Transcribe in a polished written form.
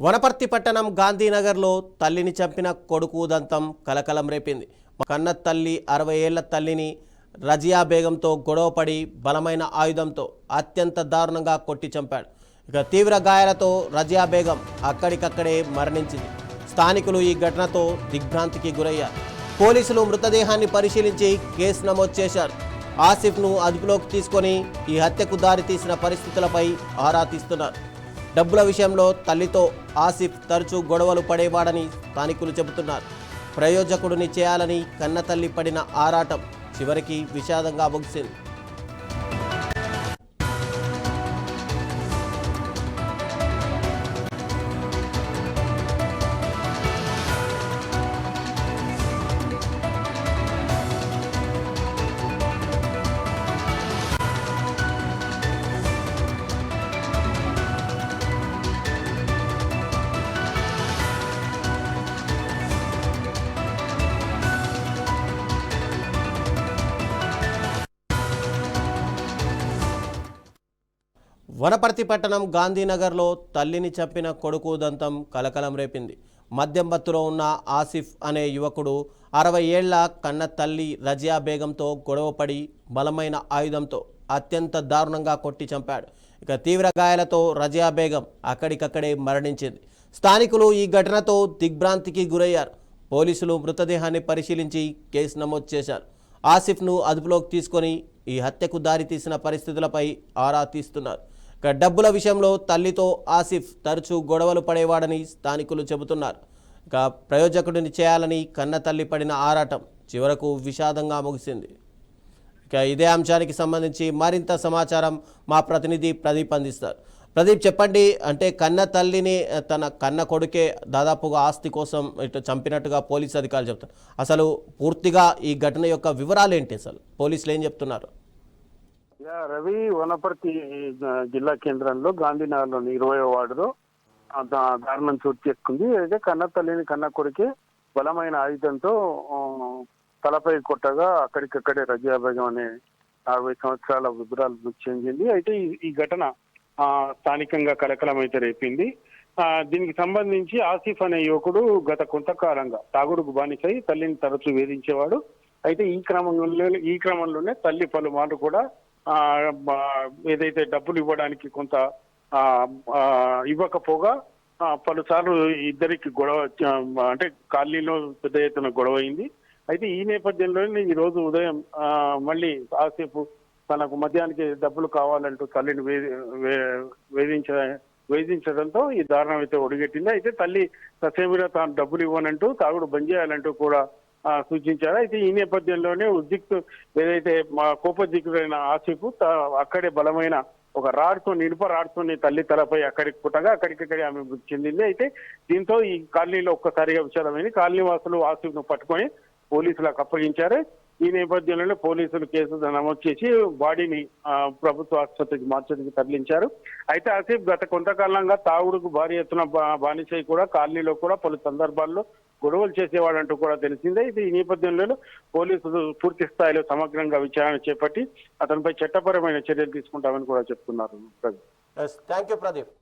వనపర్తి పట్టణం గాంధీనగర్లో తల్లిని చంపిన కొడుకు ఉదంతం కలకలం రేపింది. కన్న తల్లి 60 ఏళ్ల తల్లిని రజియా బేగంతో గొడవపడి బలమైన ఆయుధంతో అత్యంత దారుణంగా కొట్టి చంపాడు. ఇక తీవ్ర గాయాలతో రజియా బేగం అక్కడికక్కడే మరణించింది. స్థానికులు ఈ ఘటనతో దిగ్భ్రాంతికి గురయ్యారు. పోలీసులు మృతదేహాన్ని పరిశీలించి కేసు నమోదు చేశారు. ఆసిఫ్ను అదుపులోకి తీసుకొని ఈ హత్యకు దారితీసిన పరిస్థితులపై ఆరా తీస్తున్నారు. డబ్బుల విషయంలో తల్లితో ఆసిఫ్ తరచూ గొడవలు పడేవాడని స్థానికులు చెబుతున్నారు. ప్రయోజకుడిని చేయాలని కన్నతల్లి పడిన ఆరాటం చివరికి విషాదంగా ముగిసింది. వనపర్తి పట్టణం గాంధీనగర్లో తల్లిని చంపిన కొడుకు ఉదంతం కలకలం రేపింది. మద్యం మత్తులో ఉన్న ఆసిఫ్ అనే యువకుడు 60 ఏళ్ల కన్న తల్లి రజియా బేగంతో గొడవపడి బలమైన ఆయుధంతో అత్యంత దారుణంగా కొట్టి చంపాడు. ఇక తీవ్ర గాయాలతో రజియా బేగం అక్కడికక్కడే మరణించింది. స్థానికులు ఈ ఘటనతో దిగ్భ్రాంతికి గురయ్యారు. పోలీసులు మృతదేహాన్ని పరిశీలించి కేసు నమోదు చేశారు. ఆసిఫ్ను అదుపులోకి తీసుకొని ఈ హత్యకు దారితీసిన పరిస్థితులపై ఆరా తీస్తున్నారు. డబ్బుల విషయంలో తల్లితో ఆసిఫ్ తరచూ గొడవలు పడేవాడని స్థానికులు చెబుతున్నారు. ఇక ప్రయోజకుడిని చేయాలని కన్న తల్లి పడిన ఆరాటం చివరకు విషాదంగా ముగిసింది. ఇక ఇదే అంశానికి సంబంధించి మరింత సమాచారం మా ప్రతినిధి ప్రదీప్ అందిస్తారు. ప్రదీప్, చెప్పండి. అంటే కన్న తల్లిని తన కన్న కొడుకే దాదాపుగా ఆస్తి కోసం ఇటు చంపినట్టుగా పోలీసు అధికారులు చెప్తారు. అసలు పూర్తిగా ఈ ఘటన యొక్క వివరాలు ఏంటి? అసలు పోలీసులు ఏం చెప్తున్నారు? రవి, వనపర్తి జిల్లా కేంద్రంలో గాంధీనగర్లోని 20వ వార్డులో దారుణం చోటు చేసుకుంది. అయితే కన్న తల్లిని కన్న కొడుకే బలమైన ఆయుధంతో తలపై కొట్టగా అక్కడికక్కడే రజియా బేగం అనే 60 సంవత్సరాల వృద్ధురాలు మృతి చెందింది. అయితే ఈ ఘటన స్థానికంగా కలకలం అయితే రేపింది. దీనికి సంబంధించి ఆసిఫ్ అనే యువకుడు గత కొంతకాలంగా తాగుడుకు బానిసై తల్లిని తరచూ వేధించేవాడు. అయితే ఈ క్రమంలోనే తల్లి పలుమార్లు కూడా ఏదైతే డబ్బులు ఇవ్వడానికి కొంత ఇవ్వకపోగా పలుసార్లు ఇద్దరికి గొడవ, అంటే కాలనీలో పెద్ద ఎత్తున గొడవ అయింది. అయితే ఈ నేపథ్యంలోనే ఈ రోజు ఉదయం మళ్ళీ ఆసిఫ్ తనకు మద్యానికి డబ్బులు కావాలంటూ తల్లిని వేధించడంతో ఈ దారుణం అయితే ఒడిగట్టింది. అయితే తల్లి ససేమిరా తాను డబ్బులు ఇవ్వనంటూ తాగుడు బంద్ చేయాలంటూ కూడా సూచించారు. అయితే ఈ నేపథ్యంలోనే ఏదైతే మా కోపదిక్కుడైన ఆసిఫ్ అక్కడే బలమైన ఒక ఇనుప రాడ్తోని తల్లి తలపై అక్కడికి పుట్టగా అక్కడికక్కడే ఆమె మృతి చెందింది. అయితే దీంతో ఈ కాలనీలో ఒక్కసారిగా విషాదమైంది. కాలనీ వాసులు ఆసిఫ్ ను పట్టుకొని పోలీసులకు అప్పగించారు. ఈ నేపథ్యంలోనే పోలీసులు కేసు నమోదు చేసి బాడీని ప్రభుత్వ ఆసుపత్రికి మార్చడానికి తరలించారు. అయితే ఆసిఫ్ గత కొంతకాలంగా తాగుడుకు భారీ ఎత్తున బానిసై కూడా కాలనీలో కూడా పలు సందర్భాల్లో గొడవలు చేసేవాడంటూ కూడా తెలిసిందే. ఇది ఈ నేపథ్యంలో పోలీసులు పూర్తి స్థాయిలో సమగ్రంగా విచారణ చేపట్టి అతనిపై చట్టపరమైన చర్యలు తీసుకుంటామని కూడా చెప్తున్నారు. Thank you Pradeep.